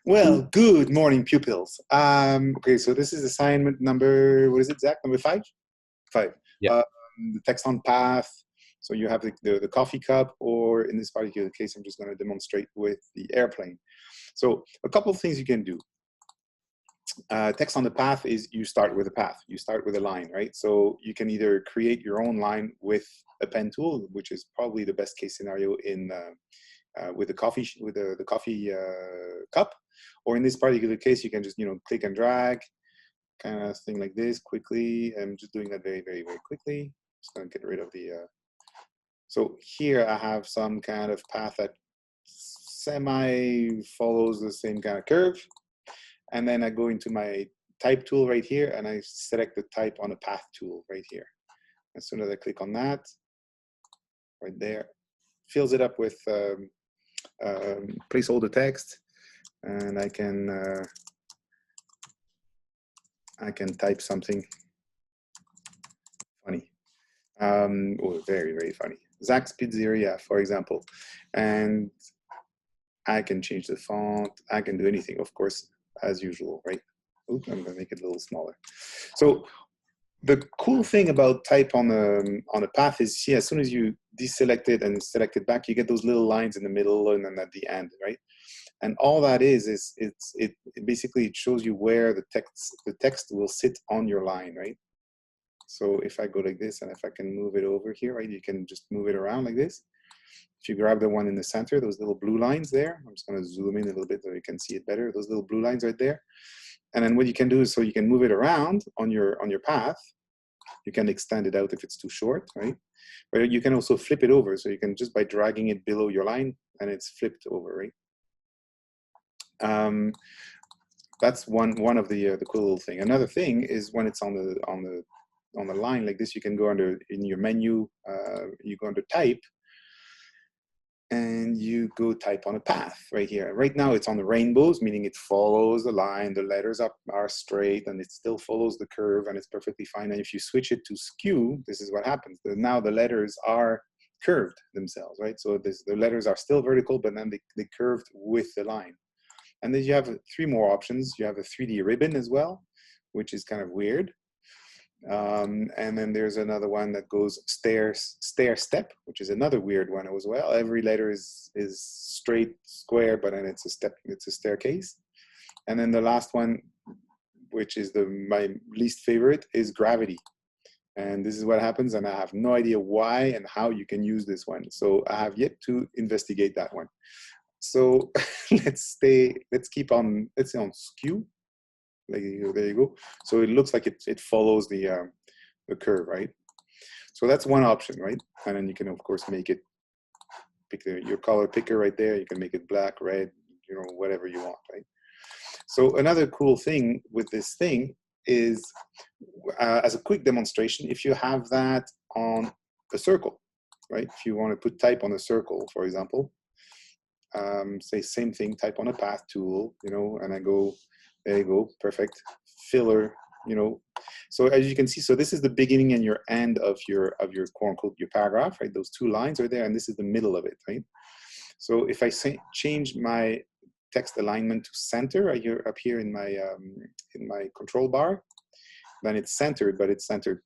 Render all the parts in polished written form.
Well, good morning, pupils. Okay, so this is assignment number, what is it, Zach? Number five? Five. Yeah. The text on path. So you have the coffee cup, or in this particular case, I'm just going to demonstrate with the airplane. So a couple of things you can do. Text on the path is you start with a path. You start with a line, right? So you can either create your own line with a pen tool, which is probably the best case scenario in with the coffee cup, or in this particular case, you can just click and drag, kind of thing like this quickly. I'm just doing that very quickly. Just gonna get rid of the. So here I have some kind of path that semi follows the same kind of curve, and then I go into my type tool right here, and I select the type on the path tool right here. As soon as I click on that, right there, fills it up with placeholder text, and I can type something funny, or very funny. Zach's Pizzeria, for example, and I can change the font. I can do anything, of course, as usual, right? Oops, I'm gonna make it a little smaller. So the cool thing about type on a path is, as soon as you deselect it and select it back, you get those little lines in the middle and then at the end, right? And all that is it basically it shows you where the text will sit on your line, right? So if I go like this, and if I can move it over here, right, you can just move it around like this. If you grab the one in the center, those little blue lines there, I'm just going to zoom in a little bit so you can see it better. Those little blue lines right there. And then what you can do is, so you can move it around on your path. You can extend it out if it's too short, right? But you can also flip it over. So you can just by dragging it below your line, and it's flipped over, right? That's one of the cool little thing. Another thing is when it's on the line like this, you can go under in your menu. You go under type, and you go type on a path right here. Right now it's on the rainbows, meaning it follows the line. The letters are straight, and it still follows the curve, and it's perfectly fine. And if you switch it to skew, this is what happens. Now the letters are curved themselves, right? So the letters are still vertical, but then they curved with the line. And then you have three more options. You have a 3D ribbon as well, which is kind of weird. And then there's another one that goes stair step, which is another weird one as well. Every letter is straight, square, but then it's a staircase. And then the last one, which is my least favorite, is gravity. And this is what happens, and I have no idea why and how you can use this one. So I have yet to investigate that one. So let's keep on, let's say on skew. There you go. So it looks like it follows the curve, right? So that's one option, right? And then you can of course make it, pick your color picker right there. You can make it black, red, whatever you want, right? So another cool thing with this thing is, as a quick demonstration, if you have that on a circle, right? If you want to put type on a circle, for example, say same thing, type on a path tool, and I go, there you go, perfect, filler, So as you can see, so this is the beginning and your end of your quote unquote your paragraph, right? Those two lines are there, and this is the middle of it, right? So if I change my text alignment to center up here in my control bar, then it's centered, but it's centered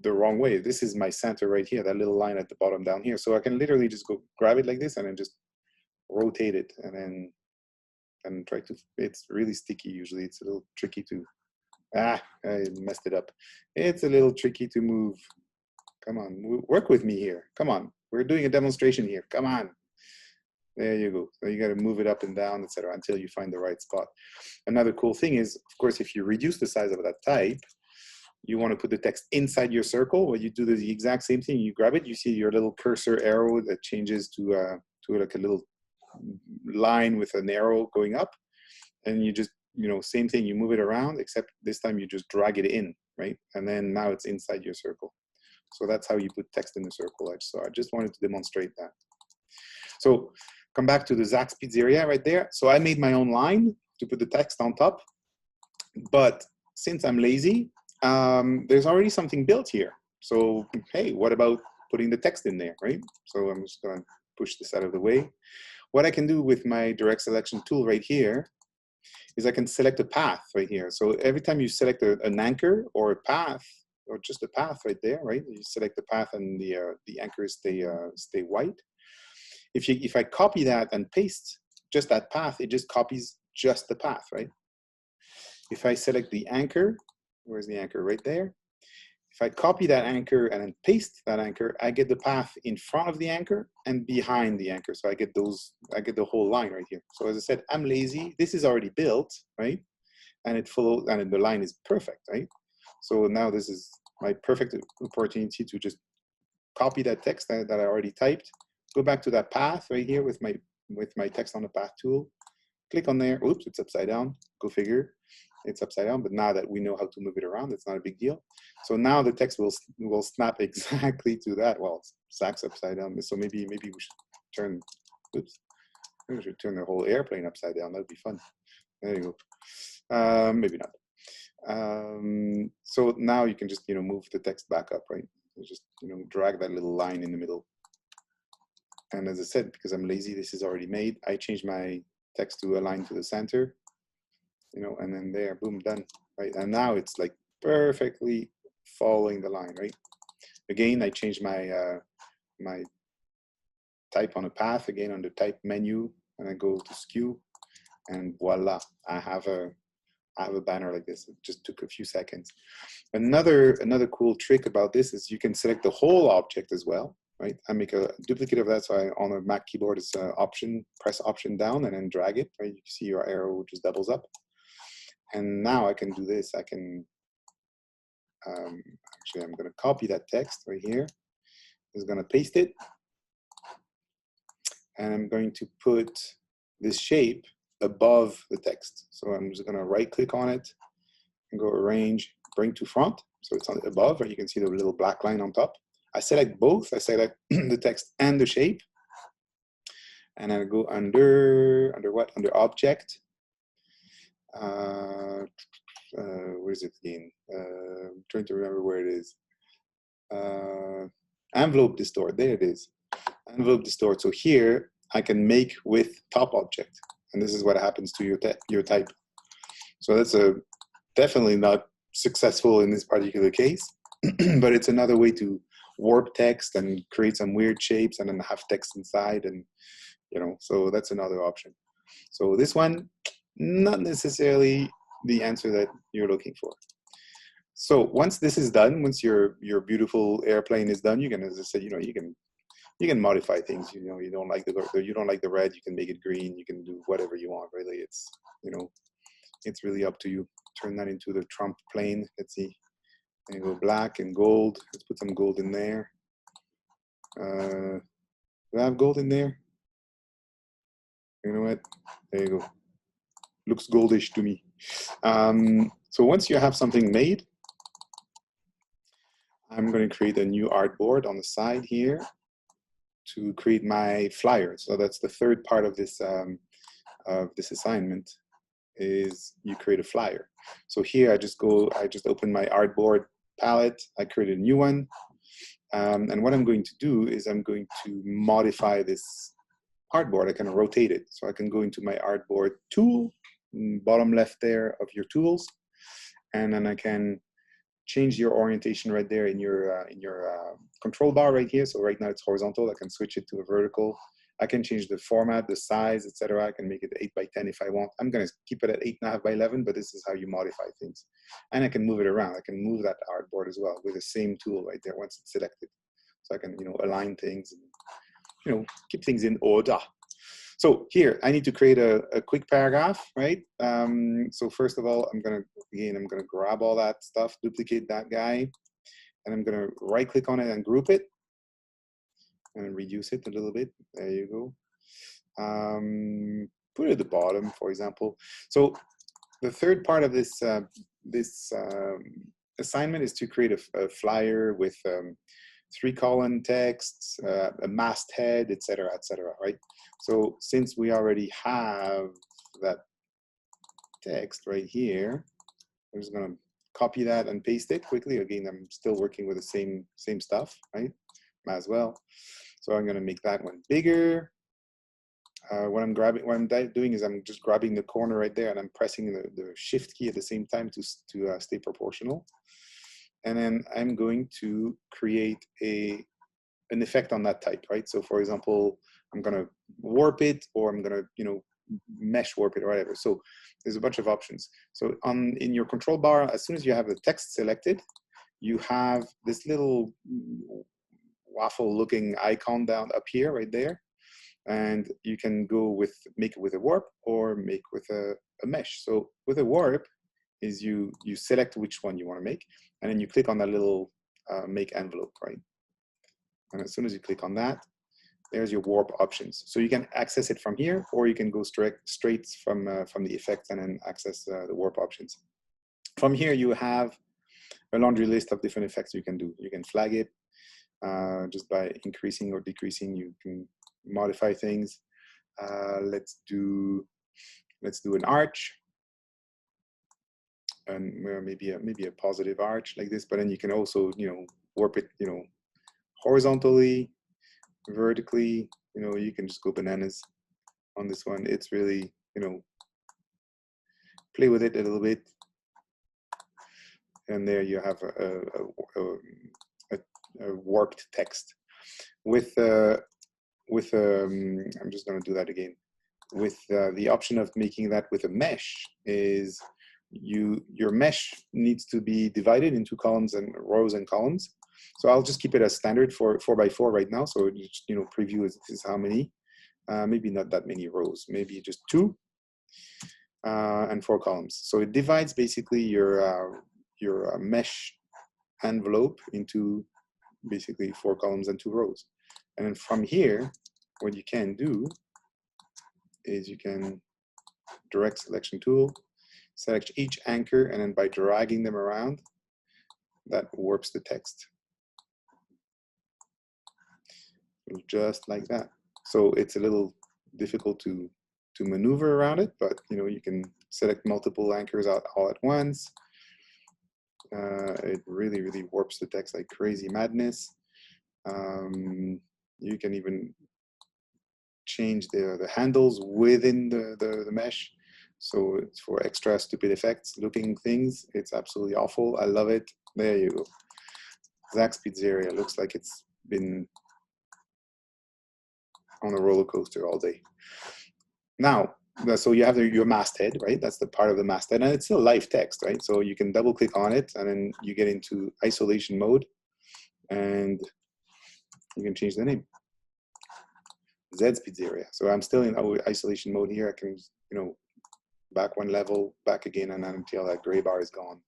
the wrong way. This is my center right here, that little line at the bottom down here. So I can literally just go grab it like this and then just rotate it, and try to, it's really sticky usually. It's a little tricky to, I messed it up. It's a little tricky to move. Come on, work with me here. Come on, we're doing a demonstration here. Come on. There you go. So you got to move it up and down, etc., until you find the right spot. Another cool thing is, of course, if you reduce the size of that type, you want to put the text inside your circle. Well, you do the exact same thing. You grab it, you see your little cursor arrow that changes to like a little line with an arrow going up, and you just, same thing, you move it around, except this time you just drag it in, right? And then now it's inside your circle. So that's how you put text in the circle. So I just wanted to demonstrate that. So come back to the Zach's Pizzeria right there. So I made my own line to put the text on top, but since I'm lazy, there's already something built here. So hey, what about putting the text in there, right? So I'm just going to push this out of the way. What I can do with my direct selection tool right here is I can select a path right here. So every time you select an anchor or a path, or just a path right there, right? You select the path and the anchors stay white. If I copy that and paste just that path, it just copies just the path, right? If I select the anchor, where's the anchor? Right there. If I copy that anchor and then paste that anchor, I get the path in front of the anchor and behind the anchor. So I get the whole line right here. So as I said, I'm lazy. This is already built, right? And it follows, and the line is perfect, right? So now this is my perfect opportunity to just copy that text that I already typed, go back to that path right here with my text on the path tool, click on there. Oops, it's upside down. Go figure. It's upside down, but now that we know how to move it around, it's not a big deal. So now the text will snap exactly to that. Well, Zach's upside down, so maybe we should turn. Oops, maybe we should turn the whole airplane upside down. That'd be fun. There you go. Maybe not. So now you can just move the text back up, right? You just drag that little line in the middle. And as I said, because I'm lazy, this is already made. I change my text to align to the center. And then there, boom, done, right? And now it's like perfectly following the line, right? Again, I change my my type on a path again on the type menu, and I go to skew, and voila, I have a banner like this. It just took a few seconds. Another cool trick about this is you can select the whole object as well, right? I make a duplicate of that, so on a Mac keyboard, it's option, press option down, and then drag it, right? You see your arrow just doubles up. And now I can do this. I can, actually, I'm going to copy that text right here. I'm going to paste it. And I'm going to put this shape above the text. So I'm just going to right click on it and go arrange, bring to front. So it's on above, right? You can see the little black line on top. I select both. I select the text and the shape. And I go under what? Under object. Where is it again? I'm trying to remember where it is. Envelope distort, there it is. Envelope distort. So here I can make with top object, and this is what happens to your type. So that's definitely not successful in this particular case, but it's another way to warp text and create some weird shapes and then have text inside, and so that's another option. So this one, not necessarily the answer that you're looking for. So once this is done, once your beautiful airplane is done, you can, as I said, you can modify things. You don't like the red, you can make it green. You can do whatever you want. Really, it's it's really up to you. Turn that into the Trump plane. Let's see. There you go, black and gold. Let's put some gold in there. Do I have gold in there? You know what? There you go. Looks goldish to me. So once you have something made, I'm going to create a new artboard on the side here to create my flyer. So that's the third part of this assignment, is you create a flyer. So here I just open my artboard palette. I create a new one. And what I'm going to do is I'm going to modify this artboard. I can rotate it. So I can go into my artboard tool, bottom left there of your tools, and then I can change your orientation right there in your control bar right here. So right now it's horizontal. I can switch it to a vertical. I can change the format, the size, etc. I can make it 8 by 10 if I want. I'm going to keep it at 8.5 by 11, but this is how you modify things. And I can move it around. I can move that artboard as well with the same tool right there once it's selected. So I can align things and keep things in order. So here, I need to create a quick paragraph, right? So first of all, I'm gonna grab all that stuff, duplicate that guy, and I'm gonna right click on it and group it, and reduce it a little bit. There you go. Put it at the bottom, for example. So the third part of this assignment is to create a flyer with 3-column text, a masthead, etc., right? So since we already have that text right here, I'm just gonna copy that and paste it quickly. Again, I'm still working with the same stuff, right? Might as well. So I'm gonna make that one bigger. what I'm doing is I'm just grabbing the corner right there, and I'm pressing the shift key at the same time to stay proportional. And then I'm going to create an effect on that type, right? So for example, I'm gonna warp it, or I'm gonna, mesh warp it or whatever. So there's a bunch of options. So in your control bar, as soon as you have the text selected, you have this little waffle looking icon down up here, right there. And you can go make it with a warp or make with a mesh. So with a warp is you select which one you want to make, and then you click on that little make envelope, right? And as soon as you click on that, there's your warp options. So you can access it from here, or you can go straight from the effect and then access the warp options. From here, you have a laundry list of different effects you can do. You can flag it just by increasing or decreasing. You can modify things. Let's do an arch, and maybe a positive arch like this. But then you can also warp it horizontally, vertically. You can just go bananas on this one. It's really play with it a little bit, and there you have a warped text with I'm just going to do that again. With the option of making that with a mesh is your mesh needs to be divided into columns and rows and columns. So I'll just keep it as standard for 4x4 right now. So preview is how many, maybe not that many rows, maybe just 2 and 4 columns. So it divides basically your mesh envelope into basically 4 columns and 2 rows. And then from here, what you can do is you can direct selection tool, select each anchor, and then by dragging them around, that warps the text. Just like that. So it's a little difficult to maneuver around it, but you can select multiple anchors out all at once. It really, really warps the text like crazy madness. You can even change the handles within the mesh. So it's for extra stupid effects looking things. It's absolutely awful. I love it. There you go. Zach's Pizzeria looks like it's been on a roller coaster all day. Now, so you have your masthead, right? That's the part of the masthead, and it's still live text, right? So you can double click on it, and then you get into isolation mode, and you can change the name. Zed's Pizzeria. So I'm still in isolation mode here. I can, back one level, back again, and then until that gray bar is gone.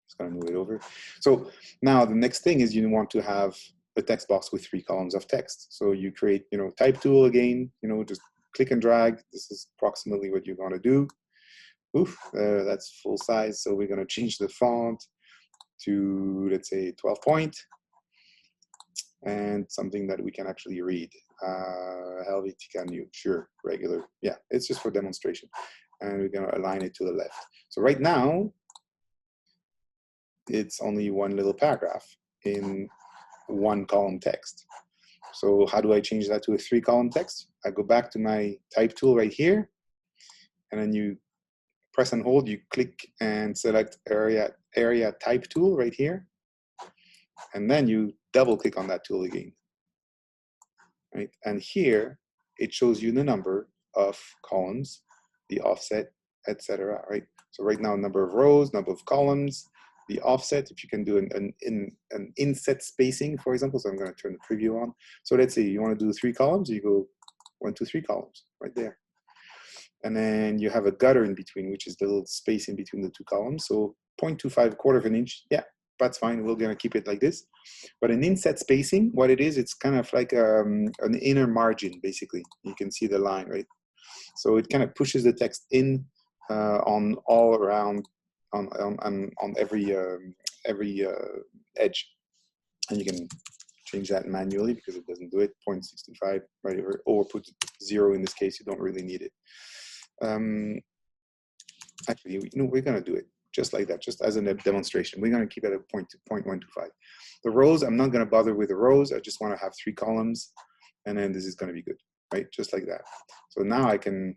Just gonna move it over. So now the next thing is you want to have a text box with 3 columns of text. So you create, type tool again, just click and drag. This is approximately what you're gonna do. Oof, that's full size. So we're gonna change the font to, let's say, 12 point, and something that we can actually read. Helvetica New, sure, regular. Yeah, it's just for demonstration. And we're gonna align it to the left. So right now, it's only one little paragraph in 1 column text. So how do I change that to a 3 column text? I go back to my type tool right here, and then you press and hold, you click and select area type tool right here. And then you double click on that tool again. Right? And here it shows you the number of columns, the offset, etc. Right? So right now, number of rows, number of columns, the offset. If you can do an inset spacing, for example. So I'm going to turn the preview on. So let's say you want to do 3 columns. You go 1, 2, 3 columns right there. And then you have a gutter in between, which is the little space in between the 2 columns. So 0.25, quarter of an inch. Yeah, that's fine. We're going to keep it like this. But an inset spacing, what it is, it's kind of like an inner margin, basically. You can see the line, right? So it kind of pushes the text in on all around, on every edge. And you can change that manually because it doesn't do it. 0.65, right? Or put 0 in this case. You don't really need it. Actually, we're going to do it just like that, just as a demonstration. We're going to keep it at 0.125. The rows, I'm not going to bother with the rows. I just want to have 3 columns, and then this is going to be good. right? Just like that. So now I can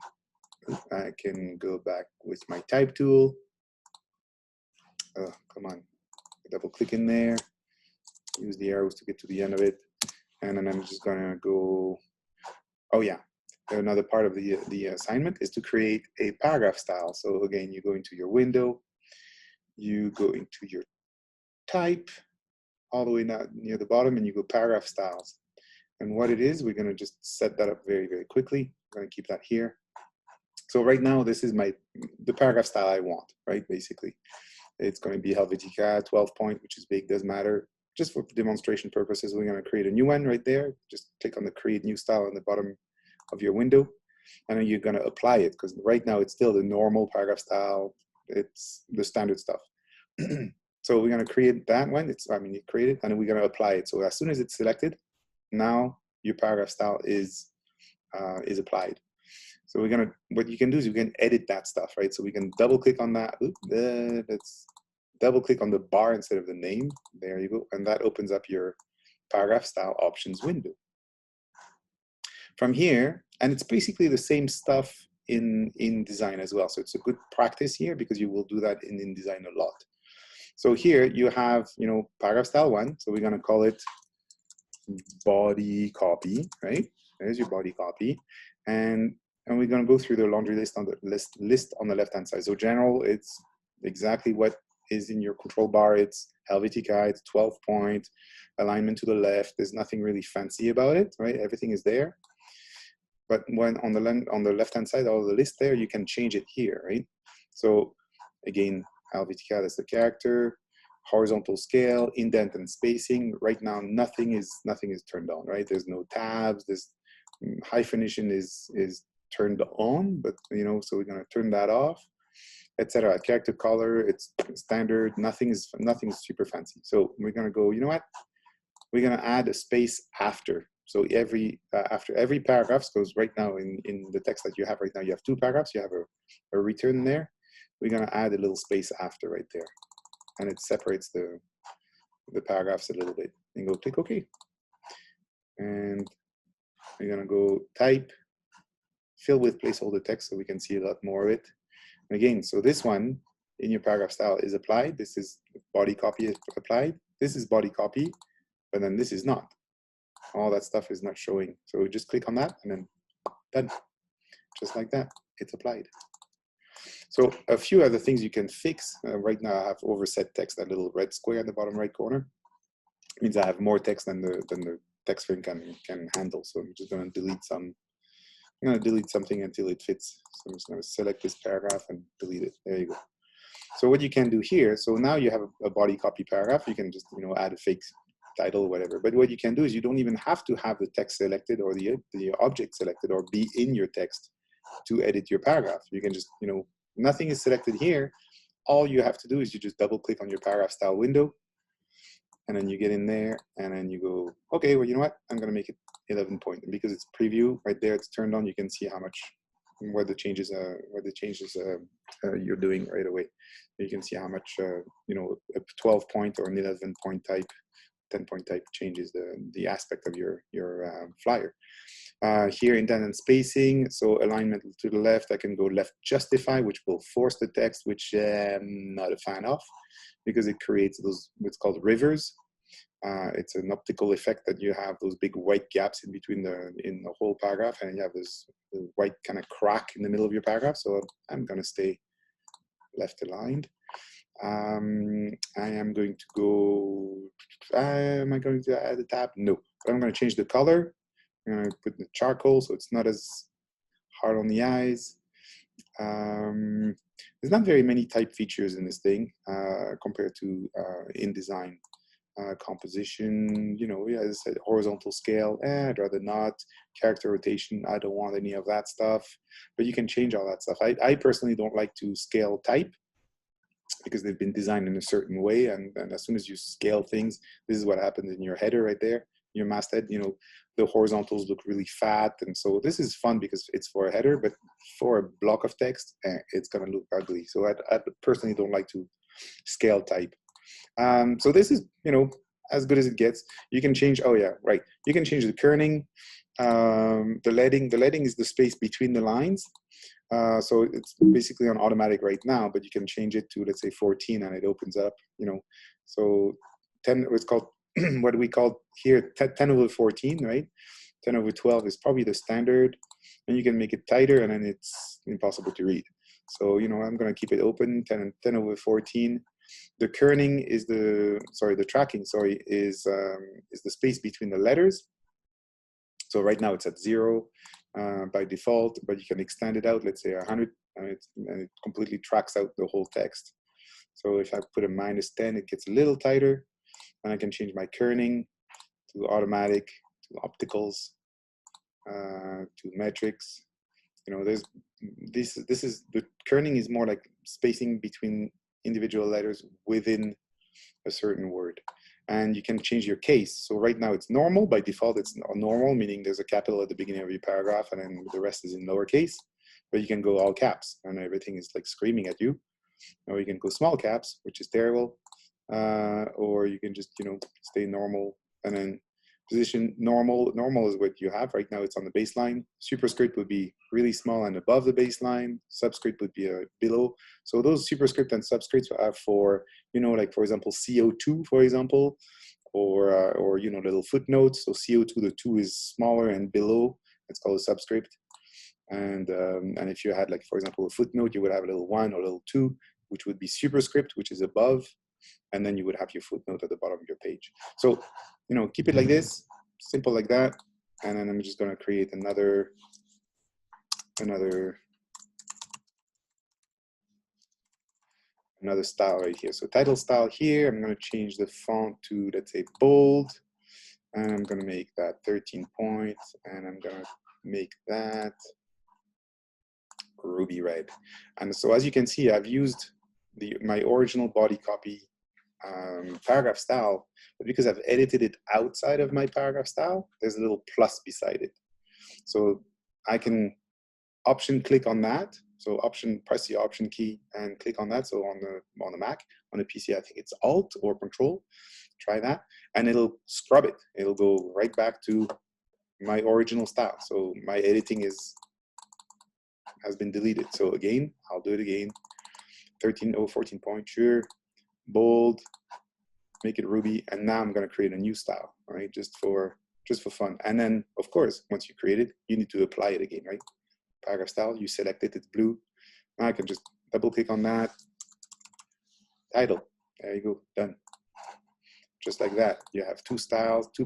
go back with my type tool. Come on, double click in there, use the arrows to get to the end of it. And then I'm just gonna go, oh yeah, another part of the assignment is to create a paragraph style. So again, you go into your window, you go into your type, all the way down near the bottom, and you go paragraph styles. And what it is, we're gonna just set that up very, very quickly. I'm gonna keep that here. So right now, this is the paragraph style I want, right? Basically, it's going to be Helvetica 12 point, which is big, doesn't matter. Just for demonstration purposes, we're going to create a new one right there. Just click on the create new style on the bottom of your window, and then you're going to apply it, because right now it's still the normal paragraph style. It's the standard stuff. So we're going to create that one. You create it, and then we're going to apply it. So as soon as it's selected, now your paragraph style is applied. So what you can do is you can edit that stuff, right? So we can double click on that. Let's double click on the bar instead of the name. There you go. And that opens up your paragraph style options window. From here, and it's basically the same stuff in InDesign as well. So it's a good practice here because you will do that in InDesign a lot. So here you have, paragraph style 1. So we're going to call it body copy, right? There's your body copy. And we're going to go through the laundry list on the list on the left-hand side. So general, it's exactly what is in your control bar. It's Helvetica, it's 12 point, alignment to the left. There's nothing really fancy about it, right? Everything is there. But when on the left-hand side of the list there, you can change it here, right? So again, Helvetica, that's the character. Horizontal scale, indent and spacing. Right now, nothing is turned on, right? There's no tabs. There's hyphenation is turned on, but so we're going to turn that off, etc. Character color, it's standard. Nothing is super fancy. So we're going to go, you know what? We're going to add a space after. So after every paragraph, because right now in the text that you have right now, you have 2 paragraphs. You have a return there. We're going to add a little space after right there, and it separates the paragraphs a little bit. And go click OK. And we're going to go type, fill with placeholder text so we can see a lot more of it. And again, so this one in your paragraph style is applied. This is body copy is applied. This is body copy, but then this is not. All that stuff is not showing. So we just click on that and then done. Just like that, it's applied. So a few other things you can fix. Right now I have overset text, that little red square in the bottom right corner. It means I have more text than the text frame can handle. So I'm just going to delete some. I'm going to delete something until it fits. So I'm just going to select this paragraph and delete it. There you go. So what you can do here, so now you have a body copy paragraph. You can just add a fake title or whatever. But what you can do is you don't even have to have the text selected or the object selected or be in your text to edit your paragraph. You can just, nothing is selected here. All you have to do is you just double click on your paragraph style window, and then you get in there and then you go, okay, well, you know what? I'm going to make it 11 point. And because it's preview right there, it's turned on. You can see how much, where the changes you're doing right away. You can see how much, a 12 point or an 11 point type, 10 point type changes the aspect of your flyer. Here, indent and spacing, so alignment to the left, I can go left justify, which will force the text, which I'm not a fan of, because it creates those what's called rivers. It's an optical effect that you have those big white gaps in between in the whole paragraph, and you have this white kind of crack in the middle of your paragraph. So I'm going to stay left aligned. I am going to go. Am I going to add a tab? No. But I'm going to change the color. I'm going to put the charcoal so it's not as hard on the eyes. There's not very many type features in this thing compared to InDesign. Composition, as I said, horizontal scale, I'd rather not. Character rotation, I don't want any of that stuff. But you can change all that stuff. I personally don't like to scale type because they've been designed in a certain way, and as soon as you scale things, this is what happens in your header right there, your masthead. The horizontals look really fat, and so this is fun because it's for a header, but for a block of text, it's going to look ugly. So I personally don't like to scale type. So this is, as good as it gets. You can change, oh yeah, right. You can change the kerning. the leading is the space between the lines. So it's basically on automatic right now, but you can change it to, let's say, 14, and it opens up, you know. So 10, it's called, what do we call here, 10 over 14, right? 10 over 12 is probably the standard, and you can make it tighter, and then it's impossible to read. So, you know, I'm going to keep it open, 10 over 14. The kerning is the, sorry, the tracking, sorry, is the space between the letters. So right now it's at 0 by default, but you can extend it out, let's say 100, and it completely tracks out the whole text. So if I put a -10, it gets a little tighter, and I can change my kerning to automatic, to opticals, to metrics. You know, there's this is the kerning is more like spacing between individual letters within a certain word. And you can change your case. So right now it's normal. By default, it's normal, meaning there's a capital at the beginning of your paragraph, and then the rest is in lowercase. But you can go all caps, and everything is like screaming at you. Or you can go small caps, which is terrible. Or you can just, you know, stay normal, and then position normal. Normal is what you have right now. It's on the baseline. Superscript would be really small and above the baseline. Subscript would be below. So those superscript and subscripts are for, you know, like for example CO2, for example, or you know, little footnotes. So CO2, the 2 is smaller and below. It's called a subscript. And if you had, like, for example, a footnote, you would have a little 1 or a little 2, which would be superscript, which is above, and then you would have your footnote at the bottom of your page. So, you know, keep it like this, simple like that, and then I'm just going to create another style right here. So title style here, I'm going to change the font to, let's say, bold, and I'm going to make that 13 points, and I'm going to make that ruby red. And so as you can see, I've used my original body copy paragraph style, but because I've edited it outside of my paragraph style, there's a little plus beside it. So I can option click on that. So press the option key and click on that. So on the Mac, on the PC, I think it's Alt or Control. Try that, and it'll scrub it. It'll go right back to my original style. So my editing has been deleted. So again, I'll do it again. 13 or 14 point, sure. Bold, make it ruby, and now I'm going to create a new style, right? Just for fun. And then, of course, once you create it, you need to apply it again, right? Paragraph style, you select it, it's blue. Now I can just double click on that. Title, there you go, done. Just like that, you have two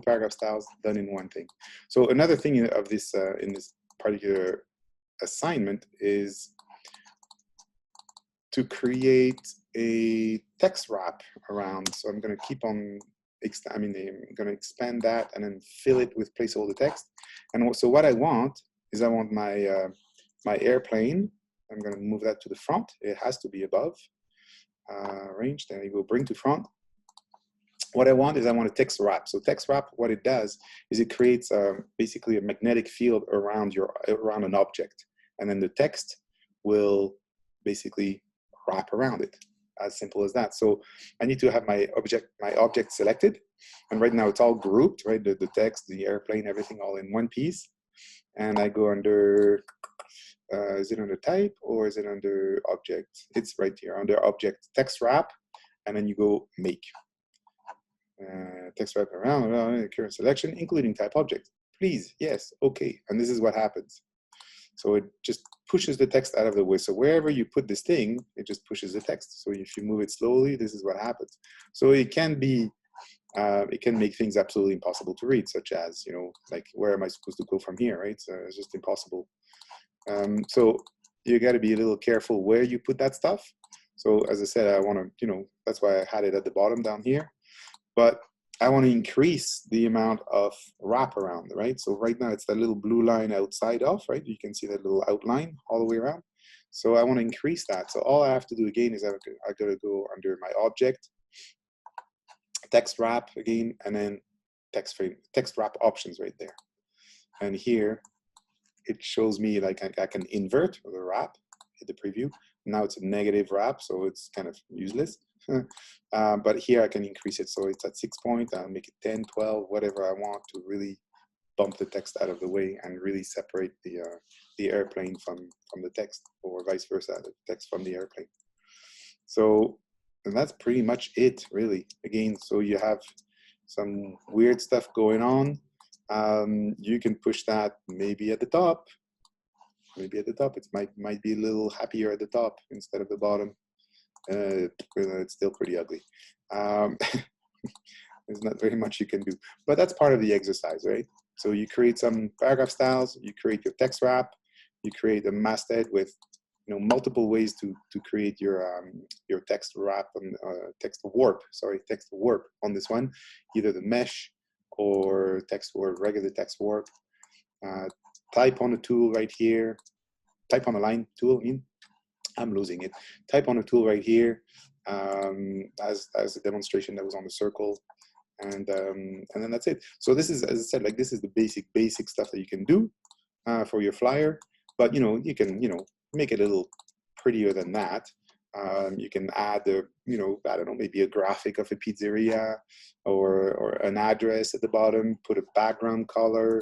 paragraph styles done in one thing. So another thing of this in this particular assignment is to create a text wrap around. So I'm going to keep on, I'm going to expand that and then fill it with placeholder text. And so what I want is my my airplane. I'm going to move that to the front. It has to be above range. There you go, bring to front. What I want a text wrap. So text wrap, what it does is it creates basically a magnetic field around an object, and then the text will basically wrap around it. As simple as that. So I need to have my object selected, and right now it's all grouped, right? The text, the airplane, everything all in one piece. And I go under, is it under type or is it under object? It's right here under object text wrap, and then you go make. Text wrap around the current selection, including type object. Please, yes, okay. And this is what happens. So it just pushes the text out of the way. So wherever you put this thing, it just pushes the text. So if you move it slowly, this is what happens. So it can be, it can make things absolutely impossible to read, such as, you know, like, where am I supposed to go from here, right? So it's just impossible. So you got to be a little careful where you put that stuff. So as I said, I want to, you know, that's why I had it at the bottom down here. But I want to increase the amount of wrap around, right? So right now it's that little blue line outside of, right? You can see that little outline all the way around. So I want to increase that. So all I have to do again is I got to go under my object, text wrap again, and then text wrap options right there. And here it shows me like I can invert the wrap, hit the preview. Now it's a negative wrap, so it's kind of useless. But here I can increase it. So it's at 6 point, I'll make it 10, 12, whatever I want to really bump the text out of the way and really separate the airplane from the text, or vice versa, the text from the airplane. So, and that's pretty much it, really. Again, so you have some weird stuff going on. You can push that maybe at the top. Maybe at the top, it might be a little happier at the top instead of the bottom. It's still pretty ugly. There's not very much you can do, but that's part of the exercise, right? So you create some paragraph styles, you create your text wrap, you create a masthead with, you know, multiple ways to create your text wrap and text warp on this one, either the mesh or text warp, regular text warp. Type on a tool right here, type on a line tool. I'm losing it. Type on a tool right here, as a demonstration that was on the circle. And then that's it. So this is, as I said, like, this is the basic stuff that you can do for your flyer. But you know, you can, you know, make it a little prettier than that. You can add a, you know, I don't know, maybe a graphic of a pizzeria or an address at the bottom. Put a background color,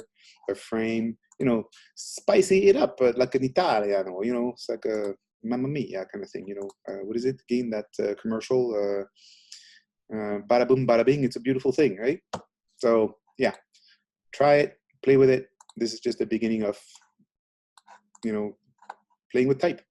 a frame. You know, spicy it up like an Italiano. You know, it's like a Mamma Mia kind of thing. You know, what is it? Again, that commercial. Bada boom, bada bing, it's a beautiful thing, right? So yeah, try it, play with it. This is just the beginning of, you know, playing with type.